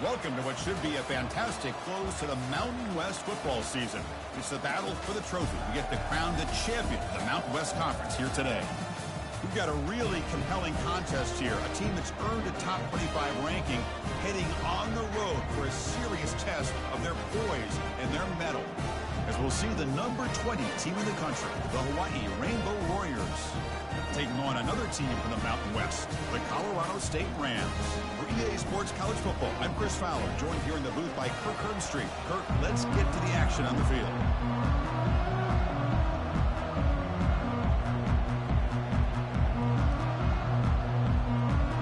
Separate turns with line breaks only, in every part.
Welcome to what should be a fantastic close to the Mountain West football season. It's the battle for the trophy. We get to crown the champion of the Mountain West Conference here today. We've got a really compelling contest here. A team that's earned a top 25 ranking heading on the road for a serious test of their poise and their mettle. As we'll see the number 20 team in the country, the Hawai'i Rainbow Warriors, taking on another team from the Mountain West, the Colorado State Rams. For EA Sports College Football, I'm Chris Fowler, joined here in the booth by Kirk Herbstreit. Kirk, let's get to the action on the field.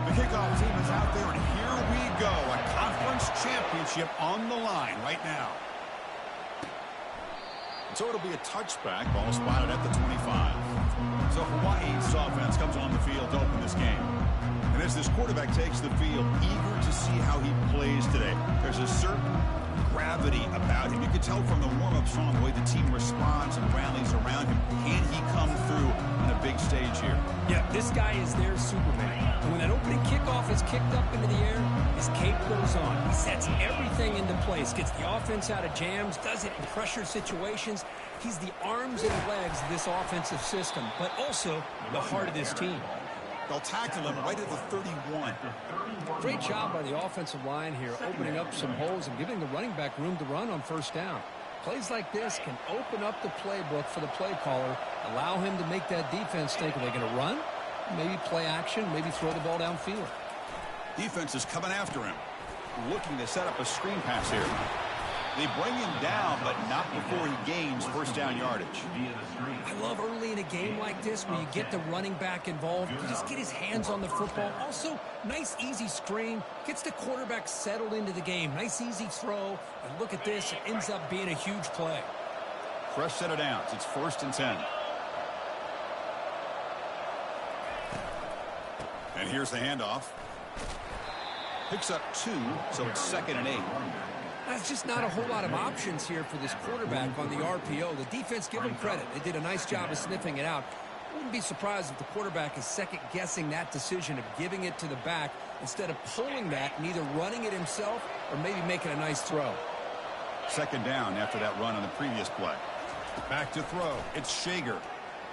The kickoff team is out there, and here we go. A conference championship on the line right now. So it'll be a touchback. Ball spotted at the 25. So Hawaii's offense comes on the field to open this game. And as this quarterback takes the field, eager to see how he plays today. There's a certain gravity about him. You can tell from the warm-up song the way the team responds and rallies around him. Can he come through on a big stage here?
Yeah, this guy is their Superman. And when that opening kickoff is kicked up into the air, his cape goes on. He sets everything into place, gets the offense out of jams, does it in pressure situations. He's the arms and legs of this offensive system, but also the heart of this team.
They'll tackle him right at the 31.
Great job by the offensive line here, opening up some holes and giving the running back room to run on first down. Plays like this can open up the playbook for the play caller, allow him to make that defense think, are they going to run? Maybe play action, maybe throw the ball downfield.
Defense is coming after him, looking to set up a screen pass here. They bring him down, but not before he gains first down yardage.
I love early in a game like this where you get the running back involved. You just get his hands on the football. Also, nice, easy screen. Gets the quarterback settled into the game. Nice, easy throw. And look at this. It ends up being a huge play.
Fresh set of downs. It's 1st and 10. And here's the handoff. Picks up 2, so it's 2nd and 8.
There's just not a whole lot of options here for this quarterback on the RPO. The defense, give him credit. They did a nice job of sniffing it out. Wouldn't be surprised if the quarterback is second-guessing that decision of giving it to the back instead of pulling that and either running it himself or maybe making a nice throw.
2nd down after that run on the previous play. Back to throw. It's Shager.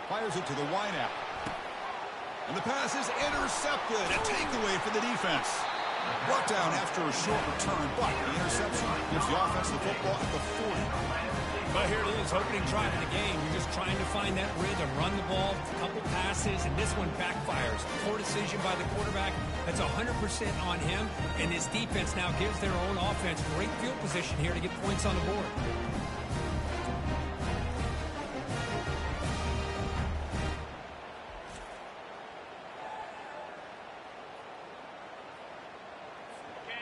Fires it to the wideout. And the pass is intercepted. A takeaway for the defense. Brought down after a short return, but the interception gives the offense the football at the 40.
But here it is, opening drive of the game. You're just trying to find that rhythm, run the ball, a couple passes, and this one backfires. Poor decision by the quarterback. That's 100% on him, and this defense now gives their own offense great field position here to get points on the board.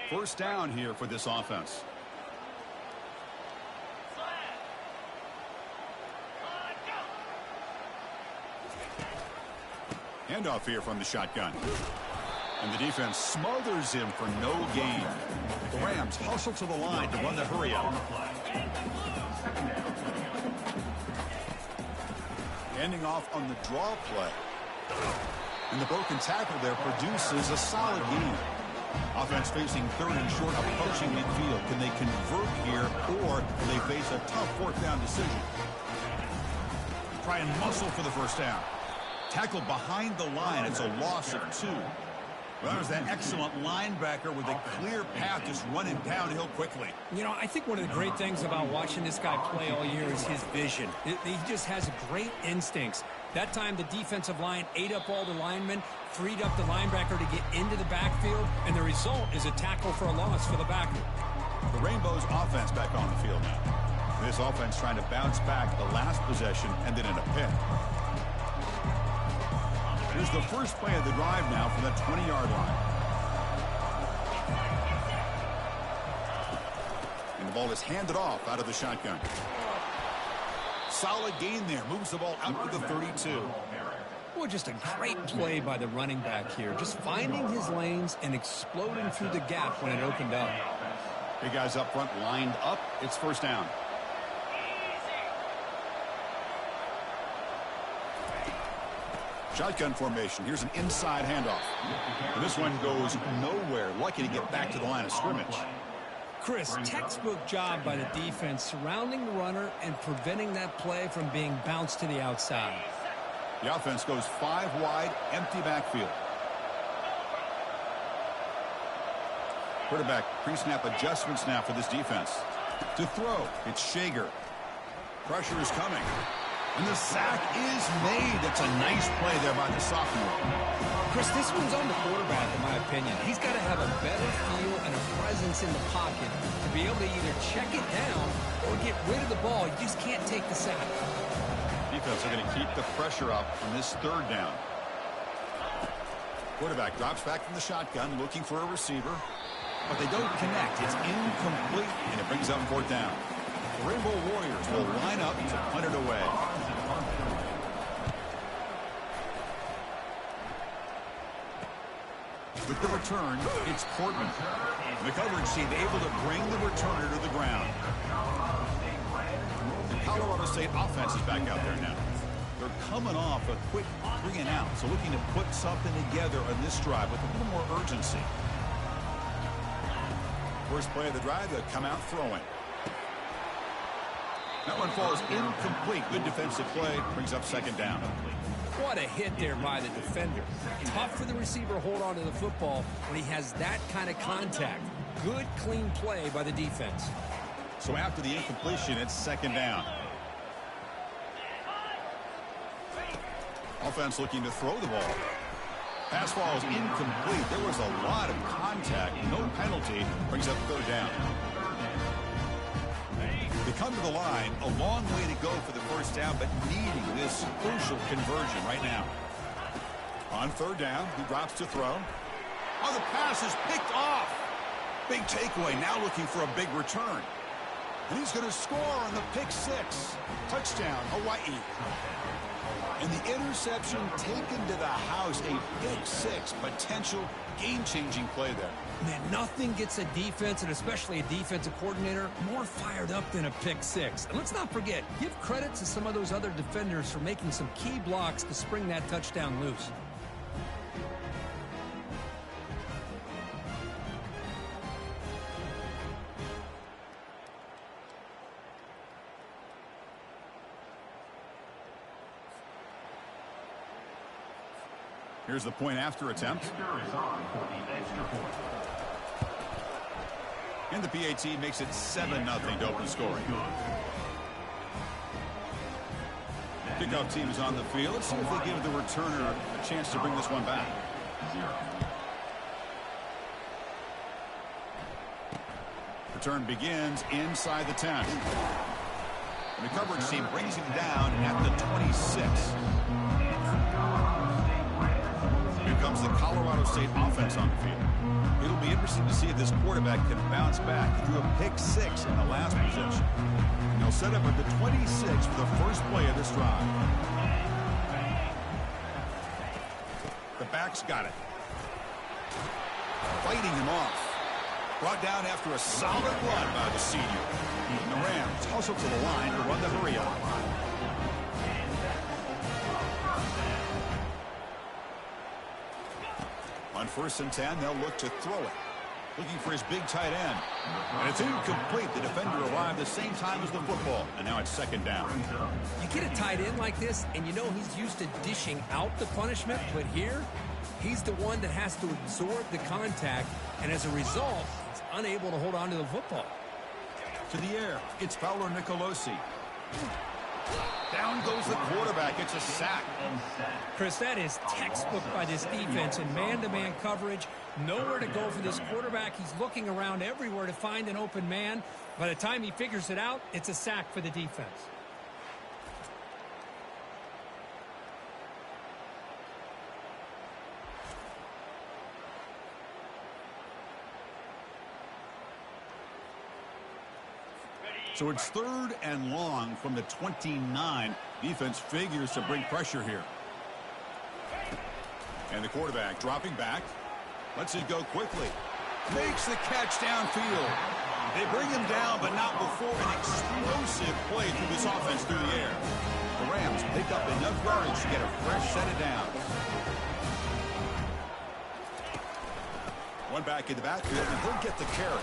First down here for this offense. Handoff here from the shotgun. And the defense smothers him for no gain. The Rams hustle to the line to run the hurry up. Ending off on the draw play. And the broken tackle there produces a solid gain. Offense facing 3rd and short, approaching midfield. Can they convert here, or will they face a tough 4th down decision? Try and muscle for the first down. Tackle behind the line. It's a loss of 2. Well, there's that excellent linebacker with a clear path just running downhill quickly.
You know, I think one of the great things about watching this guy play all year is his vision. He just has great instincts. That time, the defensive line ate up all the linemen, freed up the linebacker to get into the backfield, and the result is a tackle for a loss for the backer.
The Rainbows offense back on the field now. This offense trying to bounce back the last possession and then in a pick. Here's the first play of the drive now from that 20-yard line. And the ball is handed off out of the shotgun. Solid gain there. Moves the ball out to the 32.
Boy, just a great play by the running back here. Just finding his lanes and exploding through the gap when it opened up.
Big guys up front lined up. It's first down. Shotgun formation. Here's an inside handoff. And this one goes nowhere. Lucky to get back to the line of scrimmage.
Chris, textbook job by the defense surrounding the runner and preventing that play from being bounced to the outside.
The offense goes 5 wide, empty backfield. Quarterback pre-snap adjustments now for this defense. To throw, it's Shager. Pressure is coming. And the sack is made. That's a nice play there by the sophomore.
Chris, this one's on the quarterback, in my opinion. He's got to have a better feel and a presence in the pocket to be able to either check it down or get rid of the ball. You just can't take the sack.
Defense are going to keep the pressure up on this 3rd down. Quarterback drops back from the shotgun, looking for a receiver. But they don't connect. It's incomplete, and it brings up 4th down. The Rainbow Warriors will line up to punt it away. With the return, it's Portman. The coverage team able to bring the returner to the ground. The Colorado State offense is back out there now. They're coming off a quick 3 and out, so looking to put something together on this drive with a little more urgency. First play of the drive, they'll come out throwing. That one falls incomplete. Good defensive play, brings up 2nd down.
What a hit there by the defender. Tough for the receiver to hold on to the football when he has that kind of contact. Good, clean play by the defense.
So after the incompletion, it's 2nd down. Offense looking to throw the ball. Pass falls incomplete. There was a lot of contact. No penalty. Brings up 3rd down. They come to the line. A long way to go for the 1st down, but needing this crucial conversion right now. On 3rd down, he drops to throw. Oh, the pass is picked off. Big takeaway. Now looking for a big return. And he's going to score on the pick 6. Touchdown, Hawai'i. And the interception taken to the house, a pick 6, potential game-changing play there.
Man, nothing gets a defense, and especially a defensive coordinator, more fired up than a pick 6. And let's not forget, give credit to some of those other defenders for making some key blocks to spring that touchdown loose.
Here's the point after attempt. And the PAT makes it 7-0 to open scoring. Kickoff team is on the field. Let's see if they give the returner a chance to bring this one back. Return begins inside the 10. And the coverage team brings him down at the 26. Comes the Colorado State offense on the field. It'll be interesting to see if this quarterback can bounce back. He threw a pick 6 in the last possession. And they'll set up at the 26 for the first play of this drive. The back's got it. Fighting him off. Brought down after a solid run by the senior. And the Rams hustle to the line to run the hurry up. On 1st and 10, they'll look to throw it. Looking for his big tight end. And it's incomplete. The defender arrived the same time as the football. And now it's 2nd down.
You get a tight end like this, and you know he's used to dishing out the punishment. But here, he's the one that has to absorb the contact. And as a result, he's unable to hold on to the football.
To the air, it's Fowler Nicolosi. Down goes the quarterback. It's a sack.
Chris, that is textbook by this defense in man-to-man coverage. Nowhere to go for this quarterback. He's looking around everywhere to find an open man. By the time he figures it out, it's a sack for the defense.
So it's 3rd and long from the 29. Defense figures to bring pressure here. And the quarterback dropping back. Lets it go quickly. Makes the catch downfield. They bring him down, but not before an explosive play through this offense through the air. The Rams pick up enough yards to get a fresh set of downs. One back in the backfield, and he'll get the carry.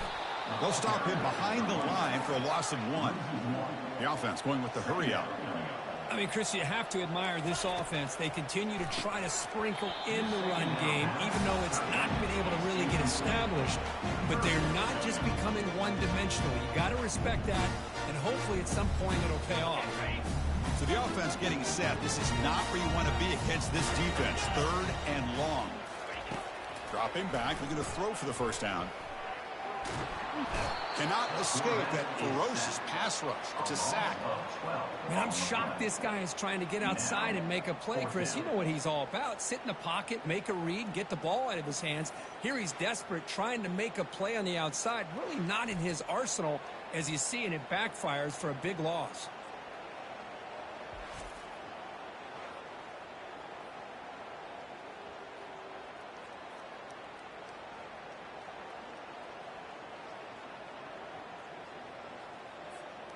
They'll stop him behind the line for a loss of 1. The offense going with the hurry up.
I mean, Chris, you have to admire this offense. They continue to try to sprinkle in the run game, even though it's not been able to really get established. But they're not just becoming one-dimensional. You got to respect that, and hopefully at some point it'll pay off.
So the offense getting set. This is not where you want to be against this defense. 3rd and long. Dropping back. We're going to throw for the first down. Cannot escape that ferocious pass rush. It's a sack.
Man, I'm shocked this guy is trying to get outside and make a play, Chris. You know what he's all about. Sit in the pocket, make a read, get the ball out of his hands. Here he's desperate, trying to make a play on the outside. Really not in his arsenal, as you see, and it backfires for a big loss.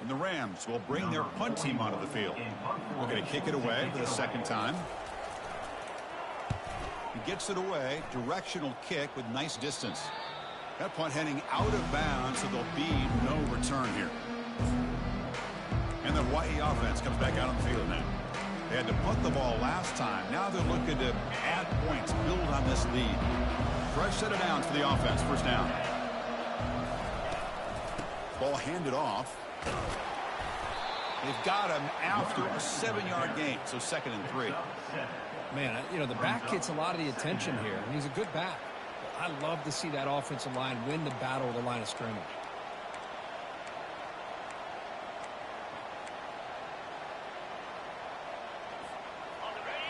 And the Rams will bring their punt team onto the field. We're going to kick it away for the second time. He gets it away. Directional kick with nice distance. That punt heading out of bounds, so there'll be no return here. And the Hawai'i offense comes back out on the field now. They had to punt the ball last time. Now they're looking to add points, build on this lead. Fresh set of downs for the offense. First down. Ball handed off. They've got him after a 7-yard gain, so 2nd and 3.
Man, you know, the back gets a lot of the attention here, and he's a good back. I love to see that offensive line win the battle of the line of scrimmage.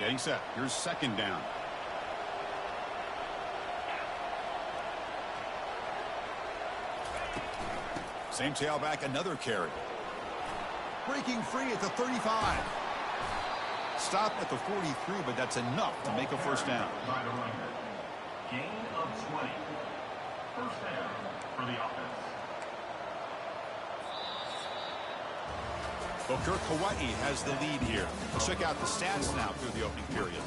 Getting set. Here's 2nd down. Same tailback, another carry. Breaking free at the 35. Stop at the 43, but that's enough to make a first down.
Gain of 20. First down for the offense.
Well, Kirk, Hawai'i has the lead here. Let's check out the stats now through the opening period.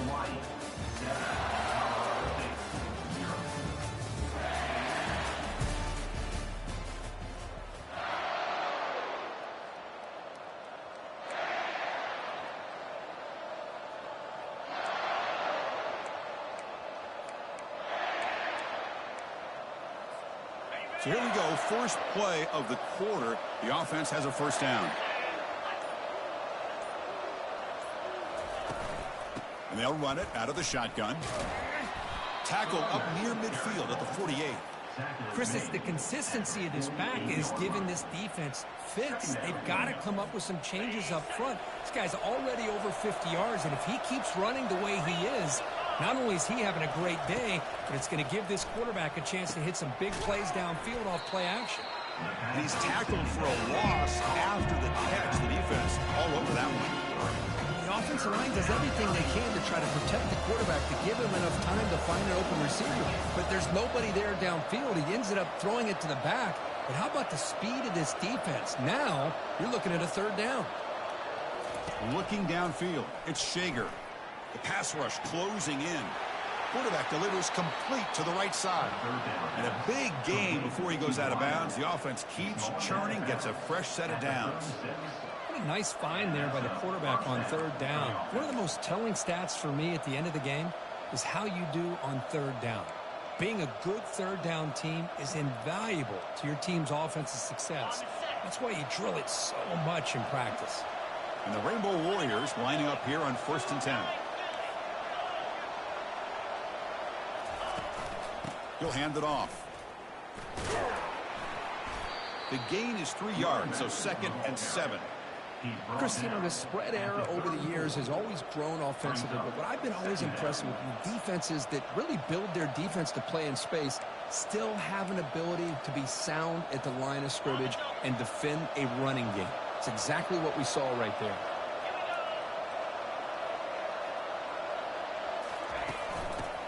Hawai'i.
So here we go, first play of the quarter. The offense has a first down. And they'll run it out of the shotgun. Tackle up near midfield at the 48.
Chris, it's the consistency of this back is giving this defense fits. They've got to come up with some changes up front. This guy's already over 50 yards, and if he keeps running the way he is, not only is he having a great day, but it's going to give this quarterback a chance to hit some big plays downfield off play action.
And he's tackled for a loss after the catch. The defense all over that one.
The offensive line does everything they can to try to protect the quarterback, to give him enough time to find an open receiver. But there's nobody there downfield. He ends up throwing it to the back. But how about the speed of this defense? Now you're looking at a 3rd down.
Looking downfield, it's Shager. The pass rush closing in. Quarterback delivers complete to the right side. And a big gain before he goes out of bounds. The offense keeps churning, gets a fresh set of downs.
What a nice find there by the quarterback on 3rd down. One of the most telling stats for me at the end of the game is how you do on 3rd down. Being a good 3rd down team is invaluable to your team's offensive success. That's why you drill it so much in practice.
And the Rainbow Warriors lining up here on 1st and 10. He'll hand it off. The gain is 3 yards, so 2nd and 7.
Chris, you know, the spread era over the years has always grown offensively, but what I've been always impressed with defenses that really build their defense to play in space still have an ability to be sound at the line of scrimmage and defend a running game. It's exactly what we saw right there.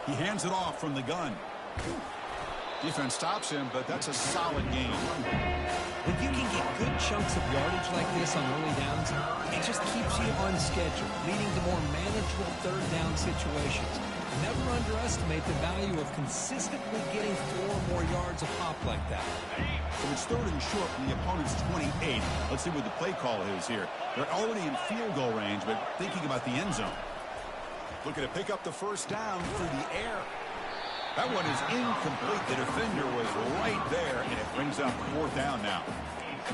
He hands it off from the gun. Defense stops him, but that's a solid game.
When you can get good chunks of yardage like this on early downs, it just keeps you on schedule, leading to more manageable third down situations. Never underestimate the value of consistently getting 4 or more yards a pop like that.
So it's 3rd and short from the opponent's 28. Let's see what the play call is here. They're already in field goal range, but thinking about the end zone. Looking to pick up the first down through the air. That one is incomplete. The defender was right there, and it brings up 4th down now.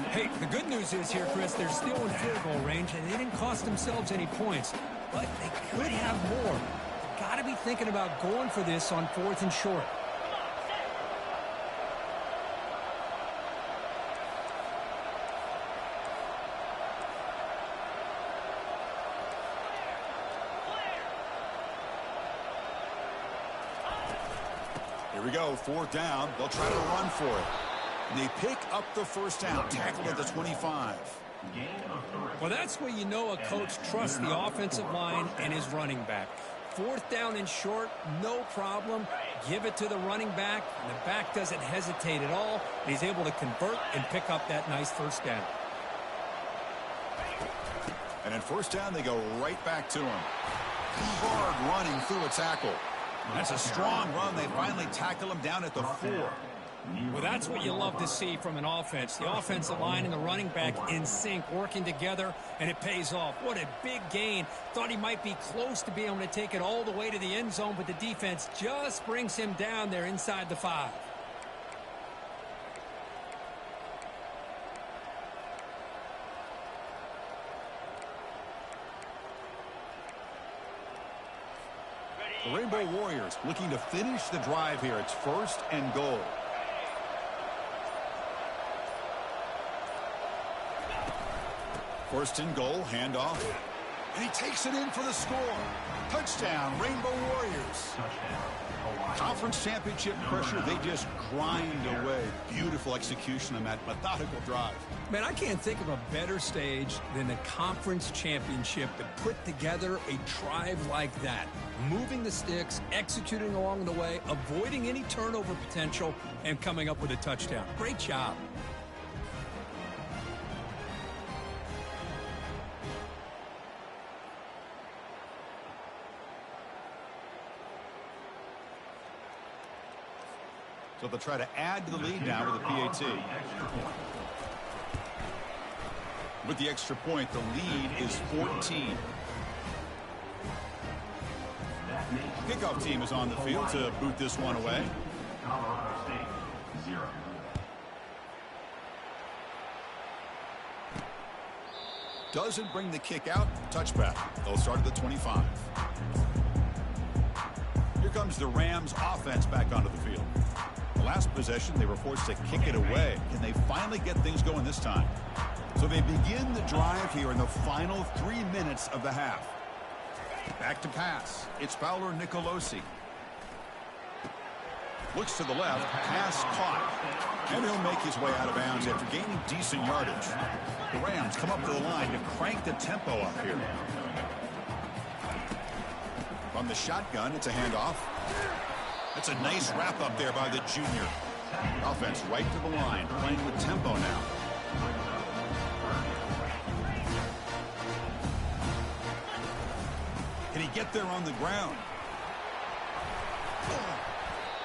Hey, the good news is here, Chris, they're still in field goal range, and they didn't cost themselves any points. But they could have more. Got to be thinking about going for this on 4th and short.
Here we go, 4th down. They'll try to run for it. And they pick up the first down, tackled at the 25.
Well, that's where you know a coach trusts the offensive line and his running back. 4th down and short, no problem. Give it to the running back, and the back doesn't hesitate at all. He's able to convert and pick up that nice first down.
And at 1st down, they go right back to him. Hard running through a tackle. That's a strong run. They finally tackle him down at the 4.
Well, that's what you love to see from an offense. The offensive line and the running back in sync, working together, and it pays off. What a big gain. Thought he might be close to being able to take it all the way to the end zone, but the defense just brings him down there inside the 5.
The Rainbow Warriors looking to finish the drive here. It's 1st and goal. First and goal, handoff. And he takes it in for the score. Touchdown, Rainbow Warriors. Conference championship pressure, they just grind away. Beautiful execution on that methodical drive.
Man, I can't think of a better stage than the conference championship to put together a drive like that. Moving the sticks, executing along the way, avoiding any turnover potential, and coming up with a touchdown. Great job.
So they'll try to add to the lead now with a PAT. With the extra point, the lead is 14. Kickoff team is on the field to boot this one away. Doesn't bring the kick out. Touchback. They'll start at the 25. Here comes the Rams offense back onto the field. The last possession, they were forced to kick it away. Can they finally get things going this time? So they begin the drive here in the final 3 minutes of the half. Back to pass. It's Fowler Nicolosi. Looks to the left. Pass caught. And he'll make his way out of bounds after gaining decent yardage. The Rams come up to the line to crank the tempo up here. From the shotgun, it's a handoff. That's a nice wrap up there by the junior. Offense right to the line, playing with tempo now. Can he get there on the ground?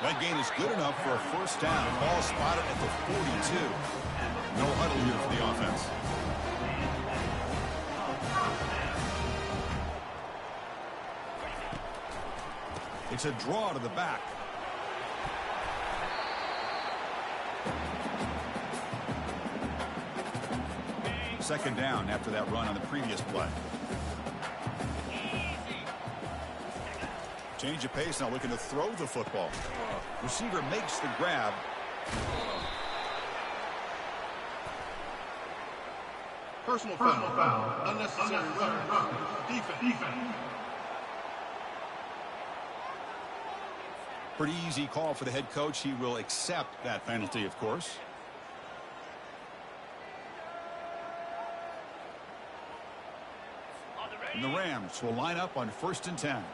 That gain is good enough for a first down. Ball spotted at the 42. No huddle here for the offense. It's a draw to the back. Second down after that run on the previous play. Change of pace, now looking to throw the football. Receiver makes the grab.
Personal foul. Unnecessary rough. Defense.
Pretty easy call for the head coach. He will accept that penalty, of course. And the Rams will line up on 1st and 10.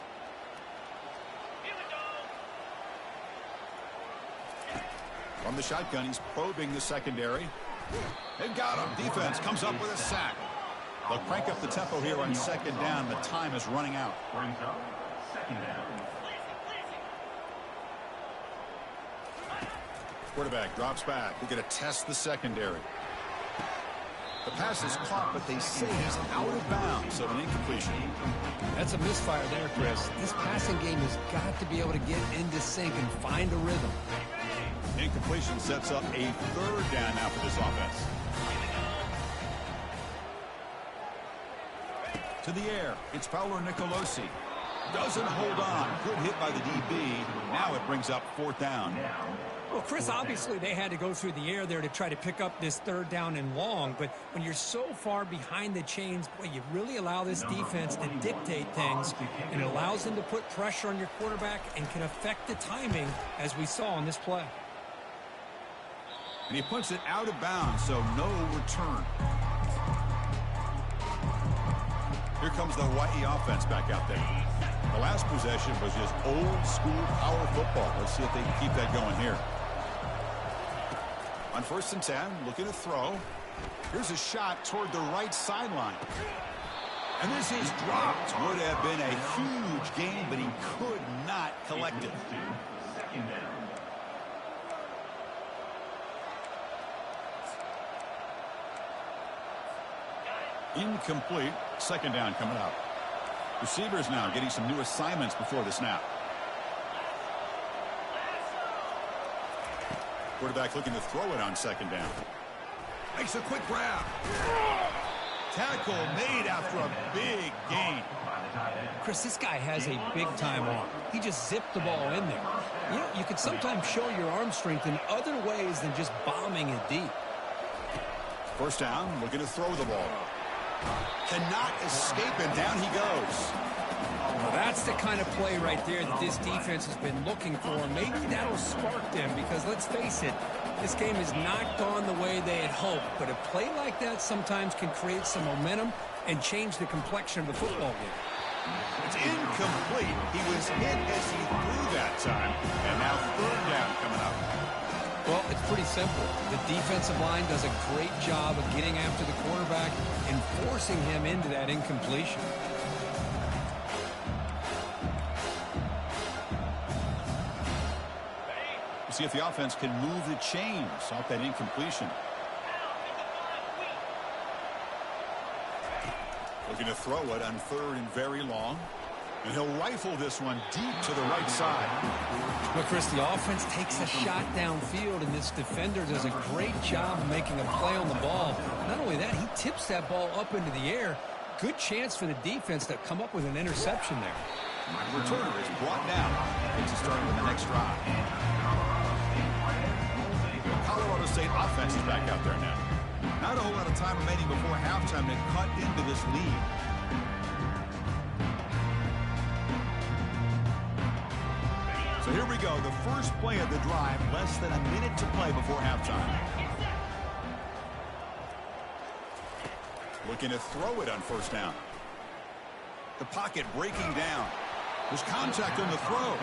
From the shotgun, he's probing the secondary. They've got him. Defense comes up with a sack. They'll crank up the tempo here on second down. The time is running out.
Brings up second down.
Quarterback drops back. We're going to test the secondary. The pass is caught, but they say he's out of bounds, so an incompletion.
That's a misfire there, Chris. This passing game has got to be able to get into sync and find a rhythm.
Incompletion sets up a third down now for this offense. To the air, it's Fowler Nicolosi. Doesn't hold on. Good hit by the DB. Now it brings up fourth down.
Well, Chris, obviously they had to go through the air there to try to pick up this third down and long, but when you're so far behind the chains, boy, you really allow this defense to dictate things, and it allows them to put pressure on your quarterback and can affect the timing, as we saw on this play.
And he puts it out of bounds, so no return. Here comes the Hawai'i offense back out there. The last possession was just old school power football. Let's see if they can keep that going here. On 1st and 10, looking to throw. Here's a shot toward the right sideline. And this is dropped. Would have been a huge gain, but he could not collect it.
Second down.
Incomplete. Second down coming up. Receivers now getting some new assignments before the snap. Quarterback looking to throw it on second down. Makes a quick grab. Tackle made after a big gain.
Chris, this guy has a big-time arm. He just zipped the ball in there. You know, you can sometimes show your arm strength in other ways than just bombing it deep.
First down, looking to throw the ball. Cannot escape, and down he goes.
Well, that's the kind of play right there that this defense has been looking for. Maybe that'll spark them because, let's face it, this game has not gone the way they had hoped. But a play like that sometimes can create some momentum and change the complexion of the football game.
It's incomplete. He was hit as he threw that time. And now third down coming up.
Well, it's pretty simple. The defensive line does a great job of getting after the quarterback and forcing him into that incompletion.
See if the offense can move the chains off that incompletion. Looking to throw it on third and very long. And he'll rifle this one deep to the right side.
Well, Chris, the offense takes a shot downfield, and this defender does a great job of making a play on the ball. Not only that, he tips that ball up into the air. Good chance for the defense to come up with an interception there.
Returner is brought down. It's a start with the next drive. Colorado State offense is back out there now. Not a whole lot of time remaining before halftime to cut into this lead. So here we go, the first play of the drive, less than a minute to play before halftime. Looking to throw it on first down. The pocket breaking down. There's contact on the throw,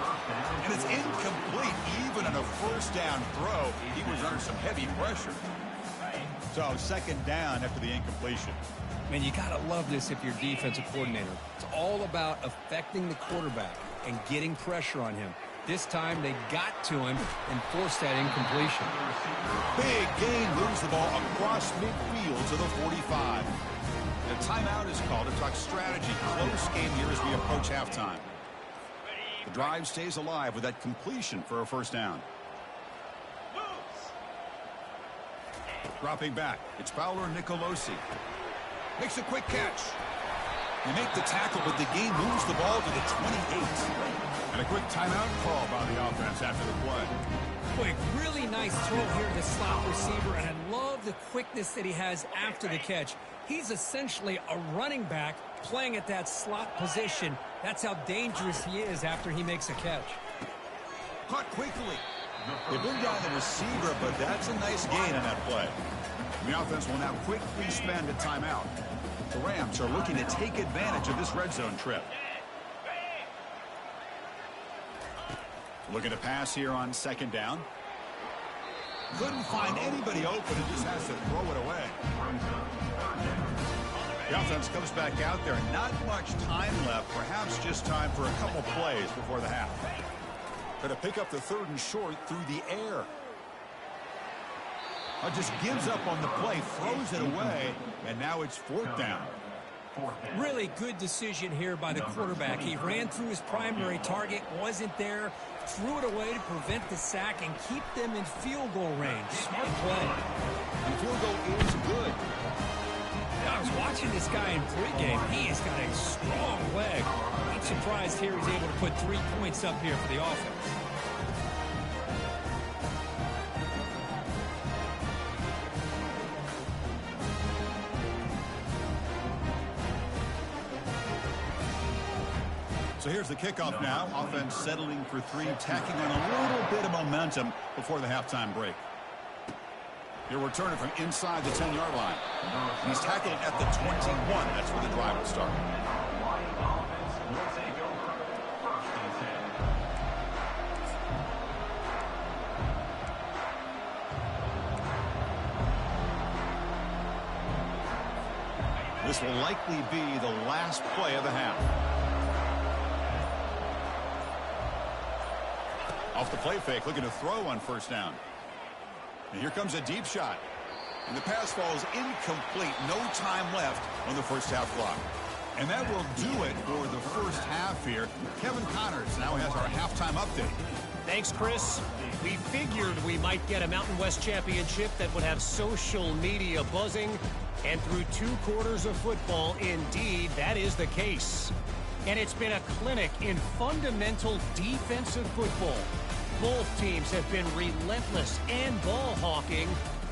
and it's incomplete. Even on a first down throw, he was under some heavy pressure. So second down after the incompletion.
Man, you got to love this if you're defensive coordinator. It's all about affecting the quarterback and getting pressure on him. This time they got to him and forced that incompletion.
Big gain, moves the ball across midfield to the 45. The timeout is called to talk strategy. Close game here as we approach halftime. The drive stays alive with that completion for a first down. Dropping back, it's Fowler Nicolosi. Makes a quick catch. They make the tackle, but the game moves the ball to the 28. And a quick timeout call by the offense after the play.
Quick, really nice throw here to the slot receiver, and I love the quickness that he has after the catch. He's essentially a running back playing at that slot position. That's how dangerous he is after he makes a catch.
Caught quickly. They bring down the receiver, but that's a nice gain on that play. The offense will now quickly spend a timeout. The Rams are looking to take advantage of this red zone trip. Looking to pass here on second down. Couldn't find anybody open and just has to throw it away. The offense comes back out there. Not much time left. Perhaps just time for a couple plays before the half. Going to pick up the 3rd and short through the air. Just gives up on the play, throws it away, and now it's 4th down.
Really good decision here by the quarterback. He ran through his primary target, wasn't there, threw it away to prevent the sack and keep them in field goal range. Smart play.
And field goal is good.
I was watching this guy in pregame. He has got a strong leg. I'm surprised here he's able to put 3 points up here for the offense.
So here's the kickoff now. Offense settling for 3, tacking on a little bit of momentum before the halftime break. He'll return it from inside the 10-yard line. He's tackled at the 21. That's where the drive will start. This will likely be the last play of the half. Off the play fake, looking to throw on 1st down. And here comes a deep shot. And the pass falls incomplete. No time left on the first half clock. And that will do it for the first half here. Kevin Connors now has our halftime update.
Thanks, Chris. We figured we might get a Mountain West championship that would have social media buzzing. And through 2 quarters of football, indeed, that is the case. And it's been a clinic in fundamental defensive football. Both teams have been relentless and ball hawking,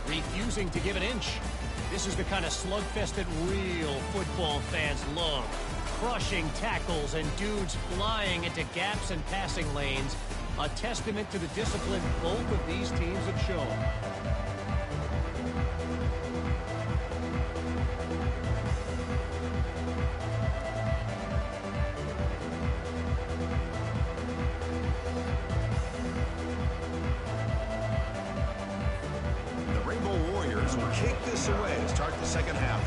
refusing to give an inch. This is the kind of slugfest that real football fans love. Crushing tackles and dudes flying into gaps and passing lanes. A testament to the discipline both of these teams have shown.
Kick this away to start the second half.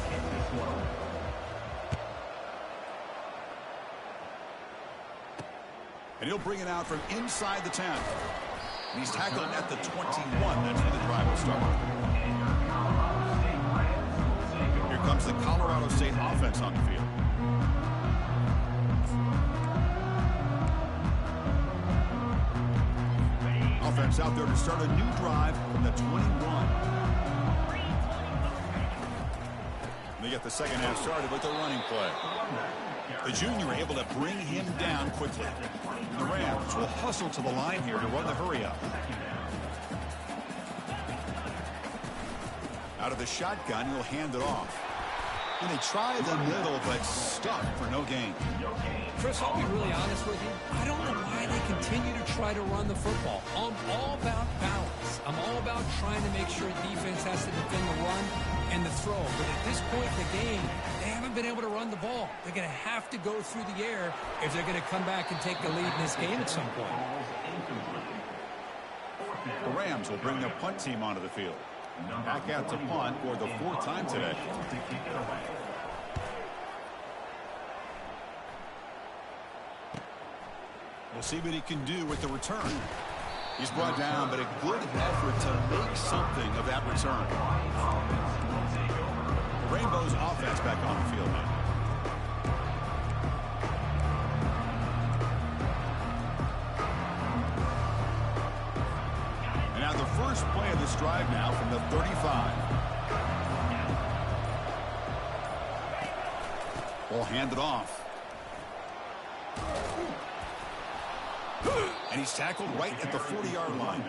And he'll bring it out from inside the 10. And he's tackled at the 21. That's where the drive will start. Here comes the Colorado State offense on the field. Offense out there to start a new drive from the 21. They get the second half started with a running play. The junior able to bring him down quickly. The Rams will hustle to the line here to run the hurry up. Out of the shotgun, he'll hand it off. And they try the middle, but stuck for no gain.
Chris, I'll be really honest with you. I don't know why they continue to try to run the football. I'm all about balance. I'm all about trying to make sure defense has to defend the run and the throw. But at this point in the game, they haven't been able to run the ball. They're going to have to go through the air if they're going to come back and take the lead in this game at some point.
The Rams will bring their punt team onto the field. Back out to punt for the 4th time today. We'll see what he can do with the return. He's brought down, but a good effort to make something of that return. The Rainbows offense back on the field now. And now the first play of this drive now from the 35. Ball handed off. And he's tackled right at the 40-yard line.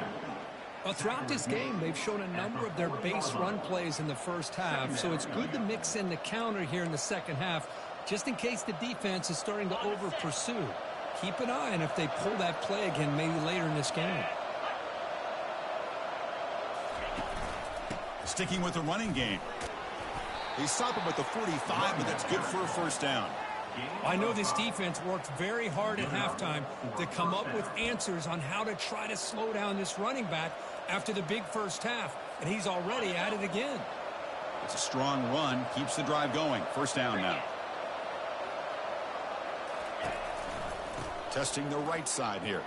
Well, throughout this game, they've shown a number of their base run plays in the first half, so it's good to mix in the counter here in the second half, just in case the defense is starting to over-pursue. Keep an eye on if they pull that play again maybe later in this game.
Sticking with the running game. They stop him at the 45, but that's good for a first down.
I know this defense worked very hard at halftime to come up with answers on how to try to slow down this running back after the big first half, and he's already at it again.
It's a strong run, keeps the drive going. First down now. Testing the right side here.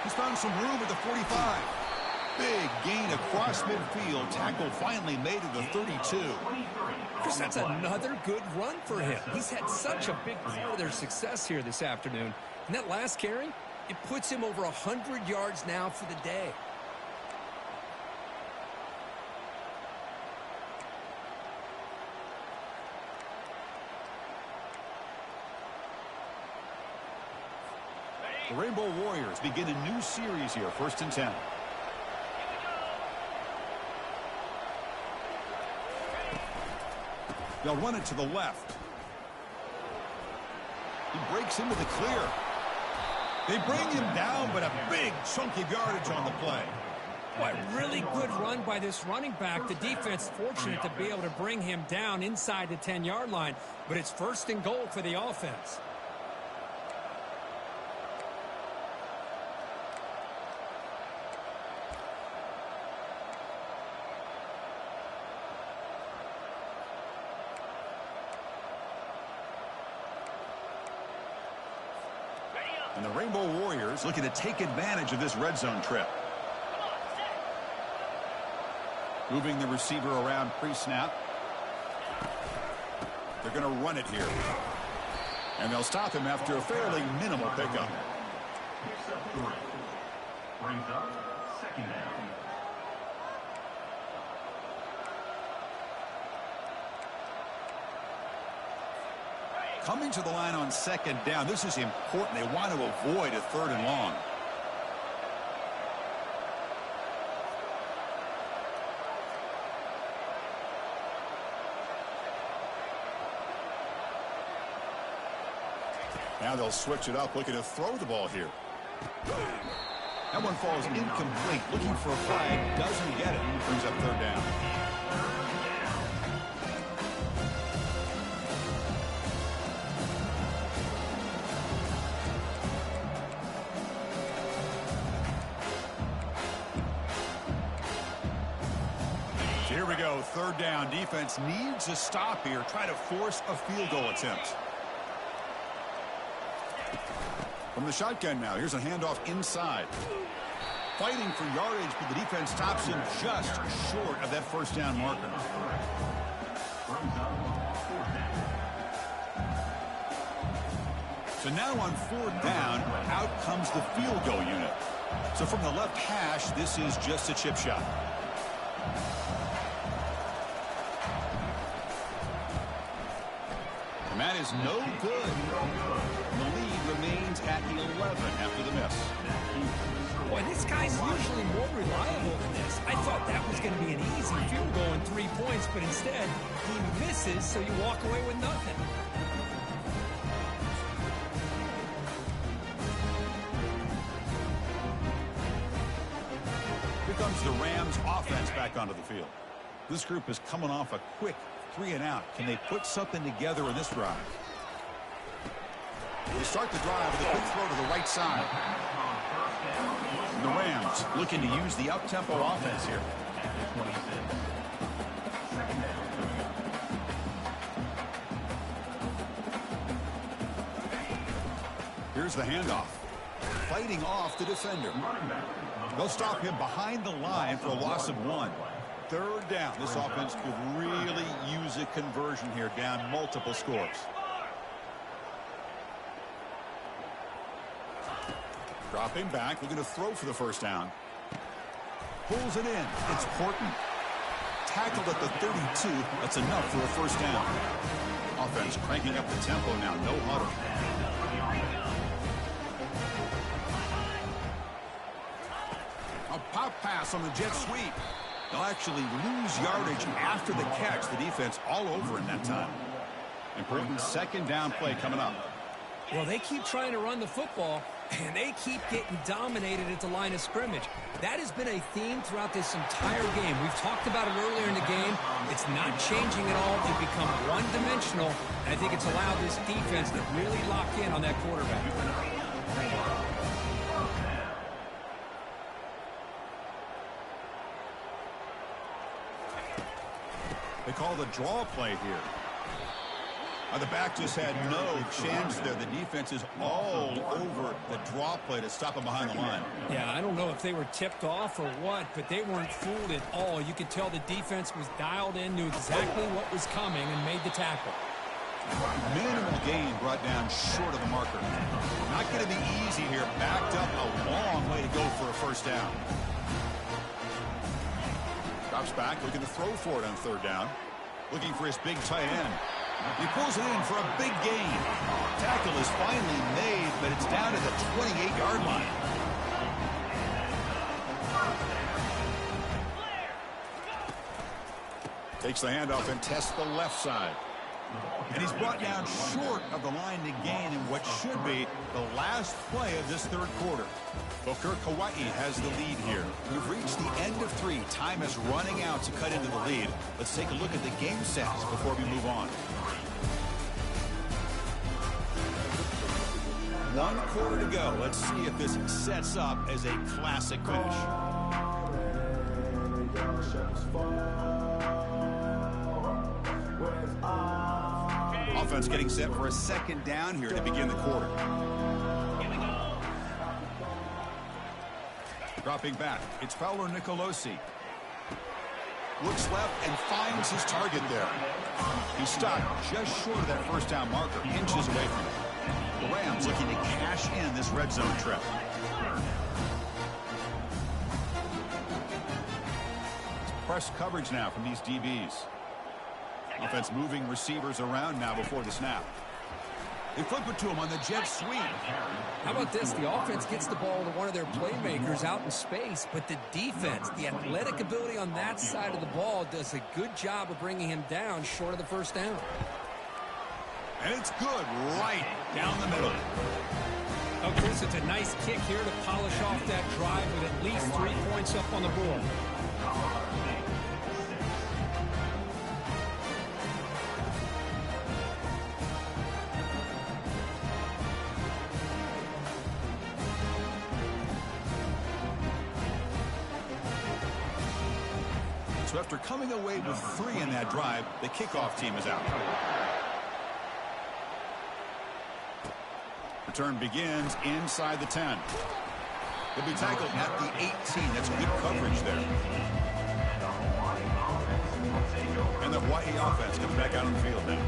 He's found some room at the 45. Big gain across midfield. Tackle finally made at the 32.
Chris, that's another good run for him. He's had such a big part of their success here this afternoon. And that last carry, it puts him over 100 yards now for the day.
The Rainbow Warriors begin a new series here. 1st and 10. They'll run it to the left. He breaks into the clear. They bring him down, but a big chunk of yardage on the play.
Boy, really good run by this running back. The defense fortunate to be able to bring him down inside the 10-yard line, but it's 1st and goal for the offense.
And the Rainbow Warriors looking to take advantage of this red zone trip. Moving the receiver around pre-snap. They're going to run it here. And they'll stop him after a fairly minimal pickup.
Brings up 2nd down.
Coming to the line on 2nd down. This is important. They want to avoid a 3rd and long. Now they'll switch it up, looking to throw the ball here. That one falls incomplete. Looking for a flag, doesn't get it. Brings up 3rd down. Here we go, 3rd down. Defense needs a stop here. Try to force a field goal attempt. From the shotgun now, here's a handoff inside. Fighting for yardage, but the defense stops him just short of that 1st down marker. So now on 4th down, out comes the field goal unit. So from the left hash, this is just a chip shot. And that is no good. The lead remains at 11 after the miss.
Boy, this guy's usually more reliable than this. I thought that was going to be an easy field goal and 3 points, but instead, he misses, so you walk away with nothing.
Here comes the Rams offense back onto the field. This group is coming off a quick 3 and out. Can they put something together in this drive? They start the drive with a quick throw to the right side. The Rams looking to use the up-tempo offense here. Here's the handoff. Fighting off the defender. They'll stop him behind the line for a loss of 1. 3rd down. This offense could really use a conversion here, down multiple scores. Dropping back, looking to throw for the 1st down. Pulls it in. It's Horton. Tackled at the 32. That's enough for a 1st down. Offense cranking up the tempo now. No huddle. A pop pass on the jet sweep. They'll actually lose yardage after the catch. The defense all over in that time. Important 2nd down play coming up.
Well, they keep trying to run the football,
And they keep getting dominated at the line of scrimmage. That has been a theme throughout this entire game. We've talked about it earlier in the game. It's not changing at all. They've become one-dimensional. And I think it's allowed this defense to really lock in on that quarterback.
They call the draw play here. The back just had no chance there. The defense is all over the draw play to stop him behind the line.
Yeah, I don't know if they were tipped off or what, but they weren't fooled at all. You could tell the defense was dialed in, knew exactly what was coming, and made the tackle.
Minimal gain brought down short of the marker. Not going to be easy here. Backed up a long way to go for a first down. Drops back, looking to throw for it on third down. Looking for his big tight end. He pulls it in for a big gain. Tackle is finally made, but it's down to the 28-yard line. Takes the handoff and tests the left side. And he's brought down short of the line to gain in what should be the last play of this third quarter. Booker, Hawai'i has the lead here. We've reached the end of 3. Time is running out to cut into the lead. Let's take a look at the game stats before we move on. 1 quarter to go. Let's see if this sets up as a classic finish. Offense getting set for a second down here to begin the quarter. Dropping back, it's Fowler Nicolosi. Looks left and finds his target there. He stopped just short of that first down marker, inches away from it. The Rams looking to cash in this red zone trip. It's press coverage now from these DBs. Offense moving receivers around now before the snap. They flip it to him on the jet sweep.
How about this? The offense gets the ball to one of their playmakers out in space, but the defense, the athletic ability on that side of the ball does a good job of bringing him down short of the first down.
And it's good right down the middle.
Oh, Chris, it's a nice kick here to polish off that drive with at least 3 points up on the board.
So after coming away with 3 in that drive, the kickoff team is out. Return begins inside the 10. He'll be tackled at the 18. That's good coverage there. And the Hawai'i offense comes back out on the field now.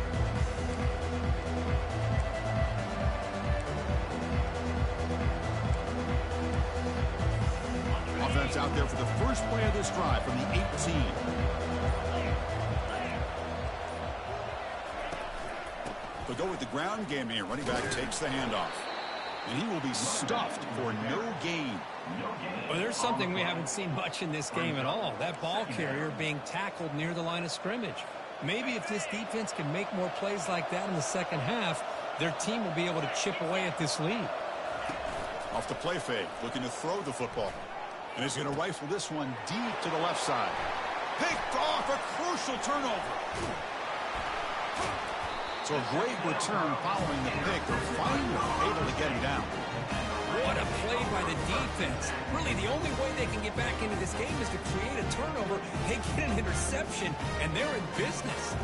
Offense out there for the first play of this drive from the 18. They'll go with the ground game here. Running back takes the handoff. And he will be stuffed for no gain.
Well, there's something we haven't seen much in this game at all. That ball carrier being tackled near the line of scrimmage. Maybe if this defense can make more plays like that in the second half, their team will be able to chip away at this lead.
Off the play fake, looking to throw the football. And he's going to rifle this one deep to the left side. Picked off, a crucial turnover. So a great return following the pick. They're finally able to get him down.
What a play by the defense. Really, the only way they can get back into this game is to create a turnover. They get an interception, and they're in business.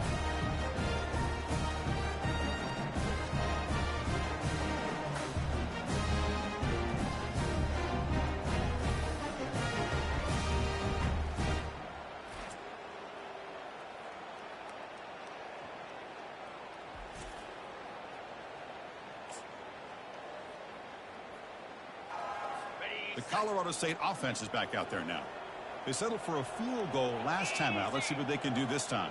The Colorado State offense is back out there now. They settled for a field goal last time out. Let's see what they can do this time.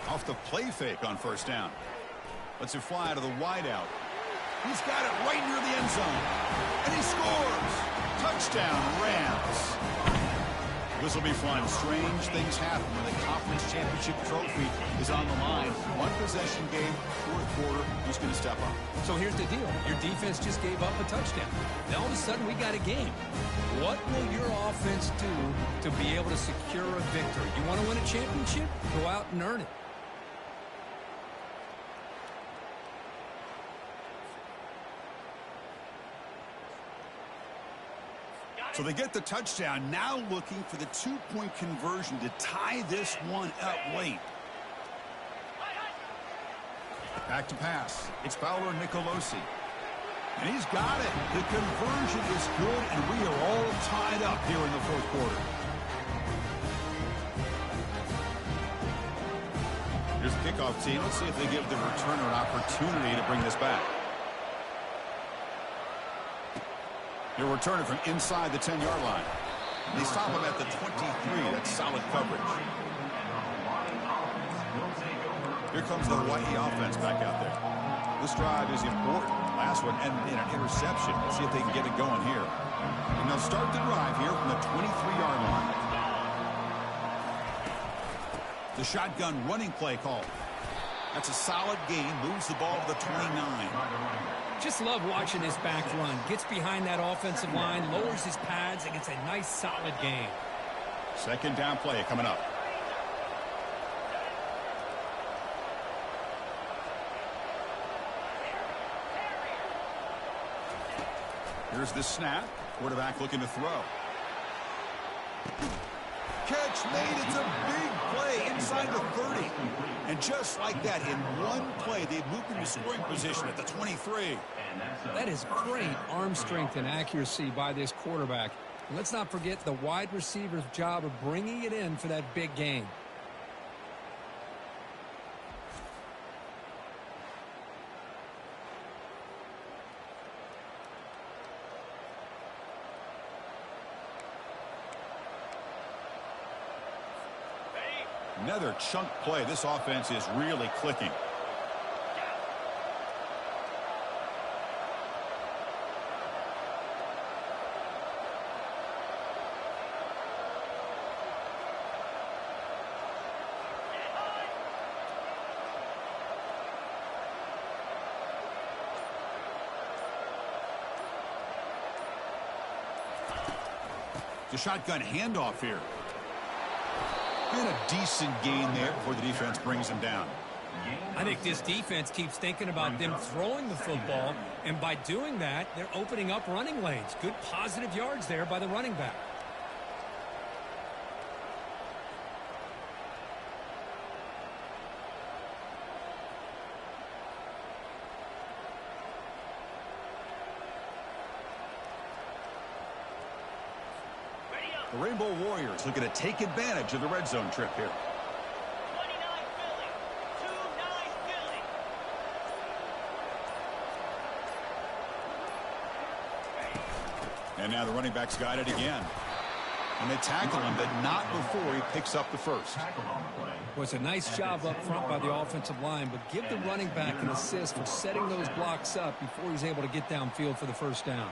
Off the play fake on first down. Lets it fly to the wideout. He's got it right near the end zone. And he scores. Touchdown, Rams. This will be fun. Strange things happen when the conference championship trophy is on the line. One possession game, fourth quarter, who's going to step up?
So here's the deal. Your defense just gave up a touchdown. Now all of a sudden we got a game. What will your offense do to be able to secure a victory? You want to win a championship? Go out and earn it.
So they get the touchdown, now looking for the two-point conversion to tie this one up late. Back to pass. It's Fowler Nicolosi. And he's got it. The conversion is good, and we are all tied up here in the fourth quarter. Here's the kickoff team. Let's see if they give the returner an opportunity to bring this back. He'll return it from inside the 10-yard line. They stop him at the 23. That's solid coverage. Here comes the Hawai'i offense back out there. This drive is important. Last one ended in an interception. Let's see if they can get it going here. And they'll start the drive here from the 23-yard line. The shotgun running play call. That's a solid gain. Moves the ball to the 29.
Just love watching this back run. Gets behind that offensive line, lowers his pads, and gets a nice, solid gain.
Second down play coming up. Here's the snap. Quarterback looking to throw. Catch made. It's a big play inside the 30. And just like that, in one play, they've moved into scoring position at the 23.
That is great arm strength and accuracy by this quarterback. And let's not forget the wide receiver's job of bringing it in for that big gain.
Another chunk play. This offense is really clicking. The shotgun handoff here. And a decent gain there before the defense brings him down.
I think this defense keeps thinking about them throwing the football, and by doing that, they're opening up running lanes. Good positive yards there by the running back.
The Rainbow Warriors looking to take advantage of the red zone trip here.
29 Philly. 2-9 Philly.
And now the running back's got it again. And they tackle him, but not before he picks up the first.
Well, it's a nice job up front by the offensive line, but give the running back an assist for setting those blocks up before he's able to get downfield for the first down.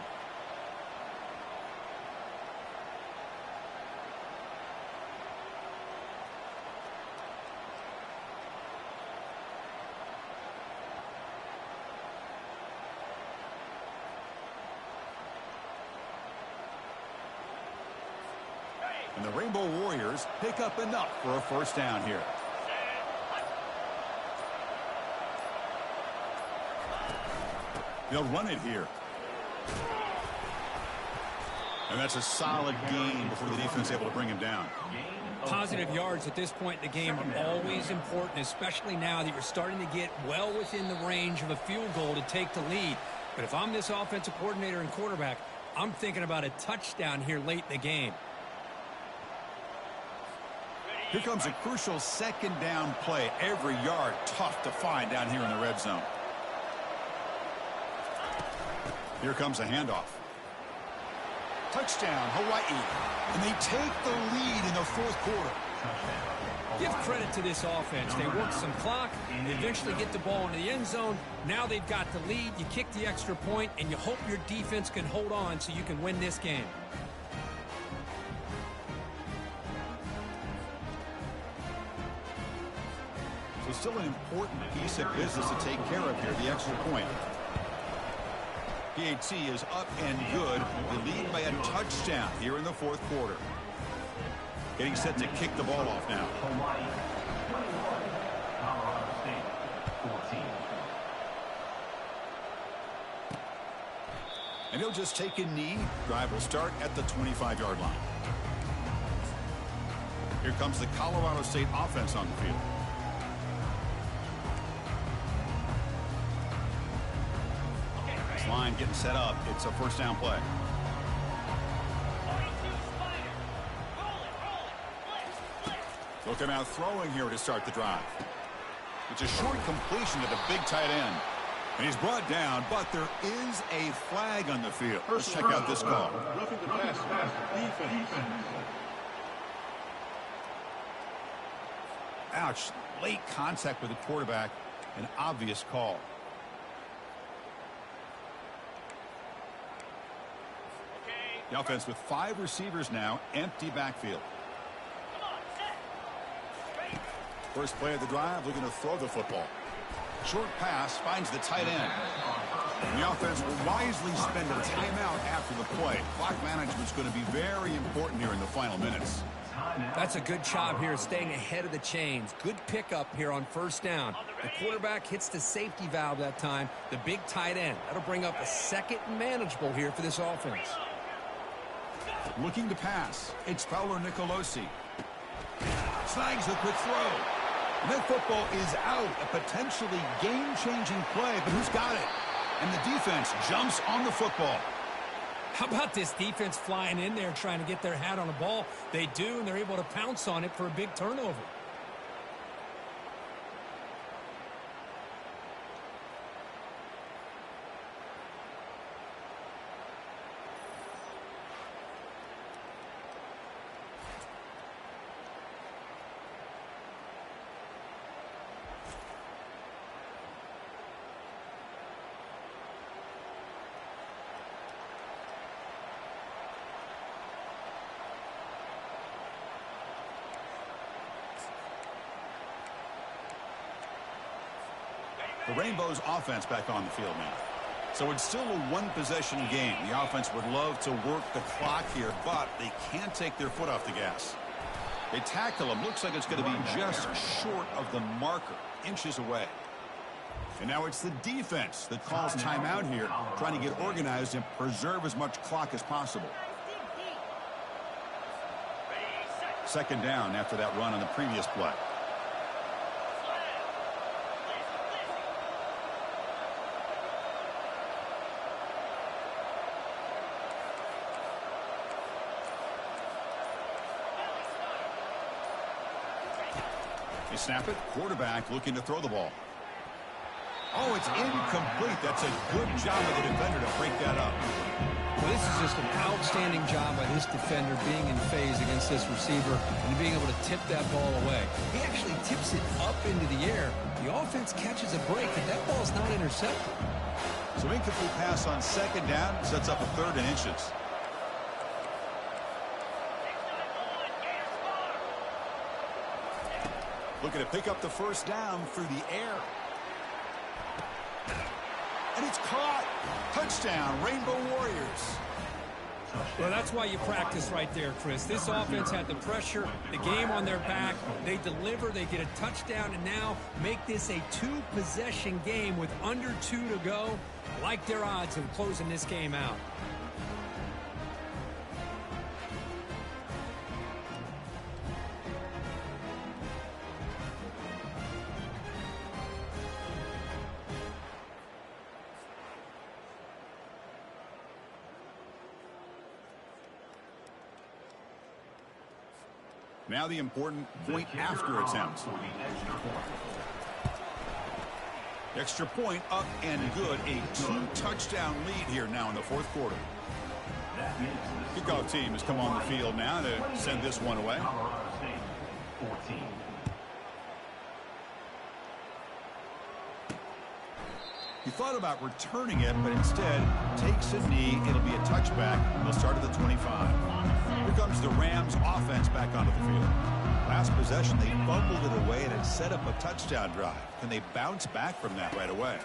And the Rainbow Warriors pick up enough for a first down here. They'll run it here. And that's a solid gain before the defense is able to bring him down.
Positive yards at this point in the game are always important, especially now that you're starting to get well within the range of a field goal to take the lead. But if I'm this offensive coordinator and quarterback, I'm thinking about a touchdown here late in the game.
Here comes a crucial second down play. Every yard tough to find down here in the red zone. Here comes a handoff. Touchdown, Hawai'i. And they take the lead in the fourth quarter.
Give credit to this offense. They work some clock. They eventually get the ball into the end zone. Now they've got the lead. You kick the extra point, and you hope your defense can hold on so you can win this game.
So still an important piece of business to take care of here, the extra point. PAT is up and good. They lead by a touchdown here in the fourth quarter. Getting set to kick the ball off now.
Hawai'i 21, Colorado State 14.
And he'll just take a knee. Drive will start at the 25-yard line. Here comes the Colorado State offense on the field. This line getting set up. It's a first down play.
42 Spider. Roll it. Blitz.
Looking out throwing here to start the drive. It's a short completion to the big tight end. And he's brought down, but there is a flag on the field. Let's check out this call.
Roughing the passer. Defense.
Ouch. Late contact with the quarterback. An obvious call.
Okay.
The offense with 5 receivers now. Empty backfield.
Come on, set. Straight.
First play of the drive, looking to throw the football. Short pass finds the tight end. And the offense will wisely spend a timeout after the play. Clock management's going to be very important here in the final minutes.
That's a good job here, staying ahead of the chains. Good pickup here on first down. The quarterback hits the safety valve that time. The big tight end. That'll bring up a second and manageable here for this offense.
Looking to pass. It's Fowler Nicolosi. Snags the quick throw. And that football is out. A potentially game-changing play, but who's got it? And the defense jumps on the football.
How about this defense flying in there trying to get their hat on the ball? They do, and they're able to pounce on it for a big turnover.
The Rainbows offense back on the field now. So it's still a one-possession game. The offense would love to work the clock here, but they can't take their foot off the gas. They tackle him. Looks like it's going to be just short of the marker, inches away. And now it's the defense that calls timeout here, trying to get organized and preserve as much clock as possible. Second down after that run on the previous play. They snap it. Quarterback looking to throw the ball. Oh, it's incomplete. That's a good job of the defender to break that up.
Well, this is just an outstanding job by this defender being in phase against this receiver and being able to tip that ball away. He actually tips it up into the air. The offense catches a break, and that ball's not intercepted.
So incomplete pass on second down sets up a third and inches. Looking to pick up the first down through the air. And it's caught. Touchdown, Rainbow Warriors.
Well, that's why you practice right there, Chris. This offense had the pressure, the game on their back. They deliver, they get a touchdown, and now make this a 2-possession game with under 2 to go. Like their odds of closing this game out.
Now the important point after attempt. Extra point up and good. A 2-touchdown lead here now in the fourth quarter. Kickoff team has come on the field now to send this one away. He thought about returning it, but instead takes a knee. It'll be a touchback. They'll start at the 25. Here comes the Rams offense back onto the field. last possession, they fumbled it away and it set up a touchdown drive. Can they bounce back from that right away?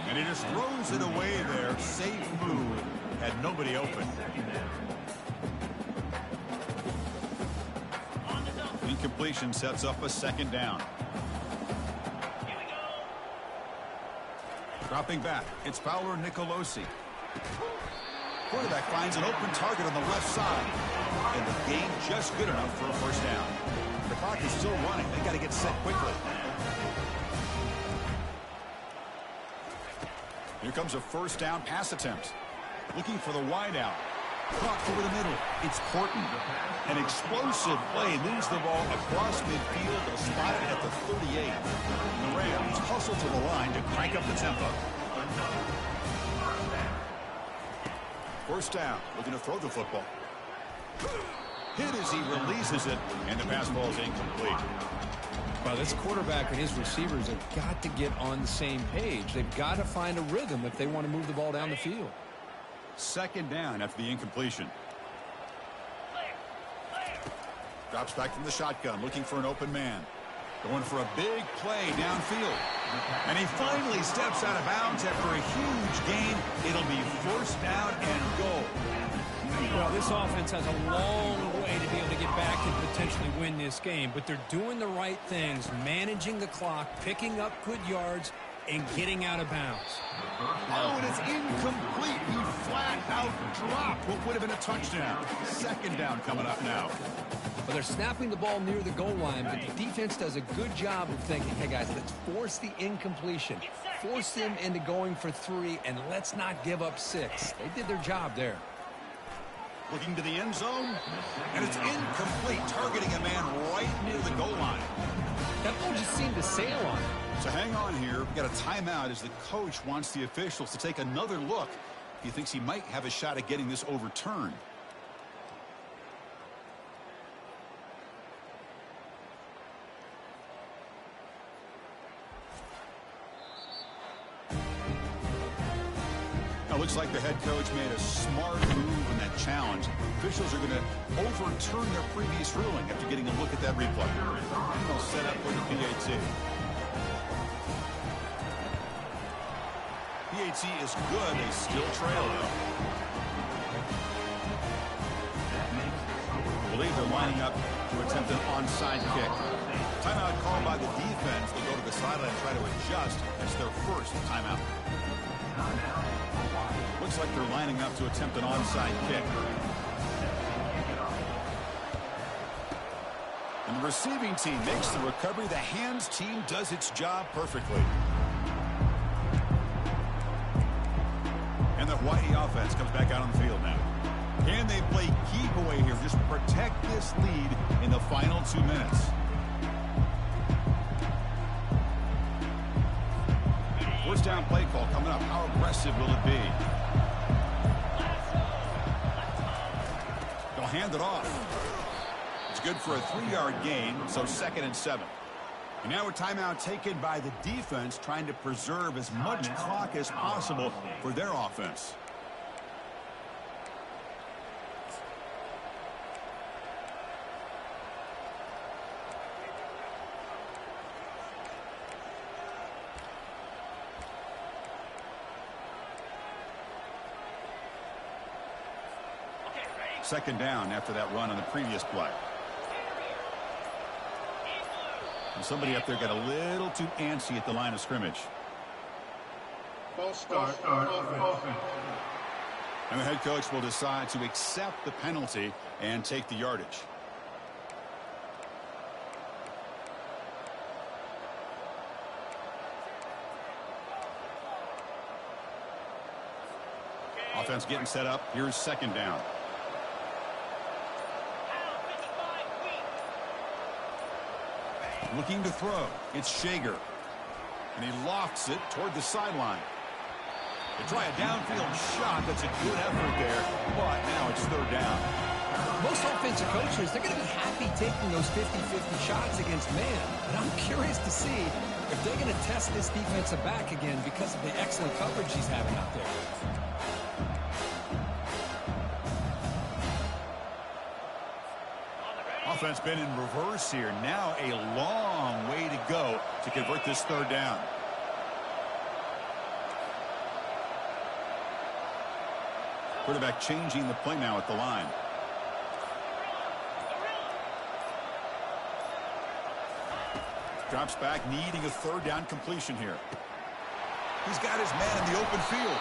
And he just throws it away there. Safe move. Had nobody open. Incompletion sets up a second down. Dropping back, it's Fowler Nicolosi. Quarterback finds an open target on the left side. And the gain just good enough for a first down. The clock is still running. They got to get set quickly. Here comes a first down pass attempt. Looking for the wide out. Clock over the middle. It's Horton. An explosive play moves the ball across midfield. They'll spot it at the 38. And the Rams hustle to the line to crank up the tempo. First down. Looking to throw the football. Hit as he releases it. And the pass ball is incomplete.
Well, this quarterback and his receivers have got to get on the same page. They've got to find a rhythm if they want to move the ball down the field.
Second down after the incompletion. Drops back from the shotgun, looking for an open man. Going for a big play downfield. And he finally steps out of bounds after a huge gain. It'll be first down and goal.
Well, this offense has a long way to be able to get back and potentially win this game, but they're doing the right things, managing the clock, picking up good yards, and getting out of bounds.
Oh, and it's incomplete. He flat out dropped what would have been a touchdown. Second down coming up now.
Well, they're snapping the ball near the goal line, but the defense does a good job of thinking, hey, guys, let's force the incompletion. Force them into going for 3, and let's not give up 6. They did their job there.
Looking to the end zone, and it's incomplete, targeting a man right near the goal line.
That ball just seemed to sail on him.
So hang on here. We've got a timeout as the coach wants the officials to take another look. He thinks he might have a shot at getting this overturned. Looks like the head coach made a smart move in that challenge. Officials are going to overturn their previous ruling after getting a look at that replay. They'll set up for the PAT. PAT is good. They still trail, though. I believe they're lining up to attempt an onside kick. Timeout called by the defense. They'll go to the sideline and try to adjust. That's their first timeout. Looks like they're lining up to attempt an onside kick. And the receiving team makes the recovery. The hands team does its job perfectly. And the Hawai'i offense comes back out on the field now. Can they play keep away here? Just protect this lead in the final 2 minutes. First down play call coming up. How aggressive will it be? They'll hand it off. It's good for a 3-yard gain, so 2nd and 7. And now a timeout taken by the defense, trying to preserve as much clock as possible for their offense. Second down after that run on the previous play. And somebody up there got a little too antsy at the line of scrimmage.
False start. Offense.
And the head coach will decide to accept the penalty and take the yardage. Offense getting set up. Here's second down. Looking to throw. It's Shager. And he lofts it toward the sideline. They try a downfield shot. That's a good effort there. But now it's third down.
Most offensive coaches, they're going to be happy taking those 50-50 shots against man. But I'm curious to see if they're going to test this defensive back again because of the excellent coverage he's having out there.
Offense been in reverse here. Now a long way to go to convert this third down. Quarterback changing the play now at the line. Drops back, needing a third down completion here. He's got his man in the open field.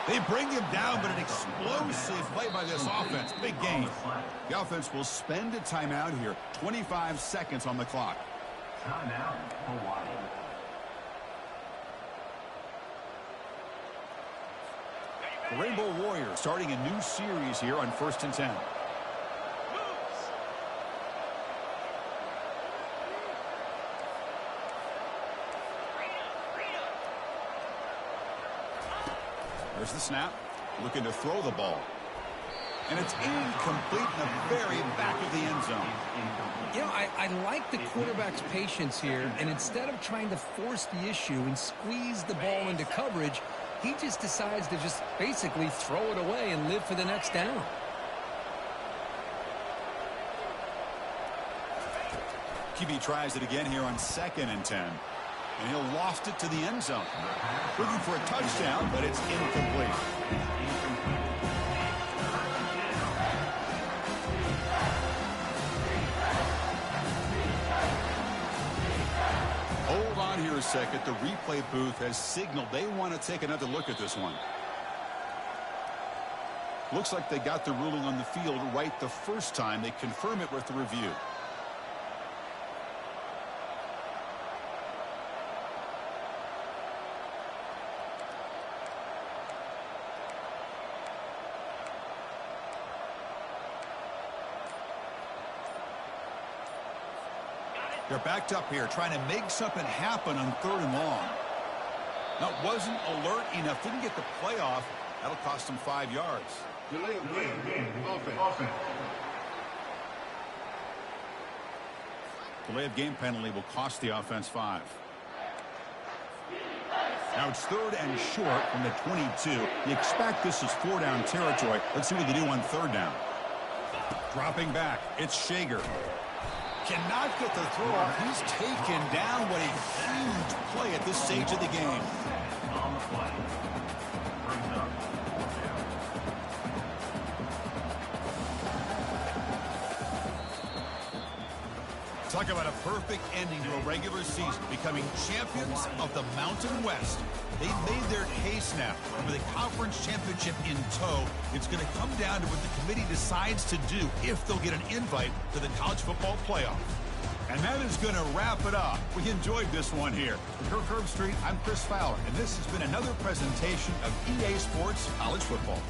They bring him down, but an explosive play by this offense. Big gain. The offense will spend a timeout here. 25 seconds on the clock.
Timeout, Hawaii.
The Rainbow Warriors starting a new series here on 1st and 10. There's the snap. Looking to throw the ball. And it's incomplete in the very back of the end zone.
You know, I like the quarterback's patience here, and instead of trying to force the issue and squeeze the ball into coverage, he just decides to just basically throw it away and live for the next down.
QB tries it again here on 2nd and 10. And he'll loft it to the end zone. Looking for a touchdown, but it's incomplete. Hold on here a second. The replay booth has signaled they want to take another look at this one. Looks like they got the ruling on the field right the first time. They confirm it with the review. They're backed up here, trying to make something happen on 3rd and long. Now, wasn't alert enough, didn't get the play off. That'll cost them 5 yards.
Delay of game. Offense.
Delay of game penalty will cost the offense 5. Now it's 3rd and short from the 22. You expect this is 4-down territory. Let's see what they do on 3rd down. Dropping back, it's Shager. Cannot get the throw off. He's taken down. What a huge play at this stage of the game.
On the play. Brings up 4th down.
Talk about a perfect ending to a regular season, becoming champions of the Mountain West. They've made their case now. With a conference championship in tow, it's going to come down to what the committee decides to do if they'll get an invite to the college football playoff. And that is going to wrap it up. We enjoyed this one here. From Kirk Herbstreit, I'm Chris Fowler, and this has been another presentation of EA Sports College Football.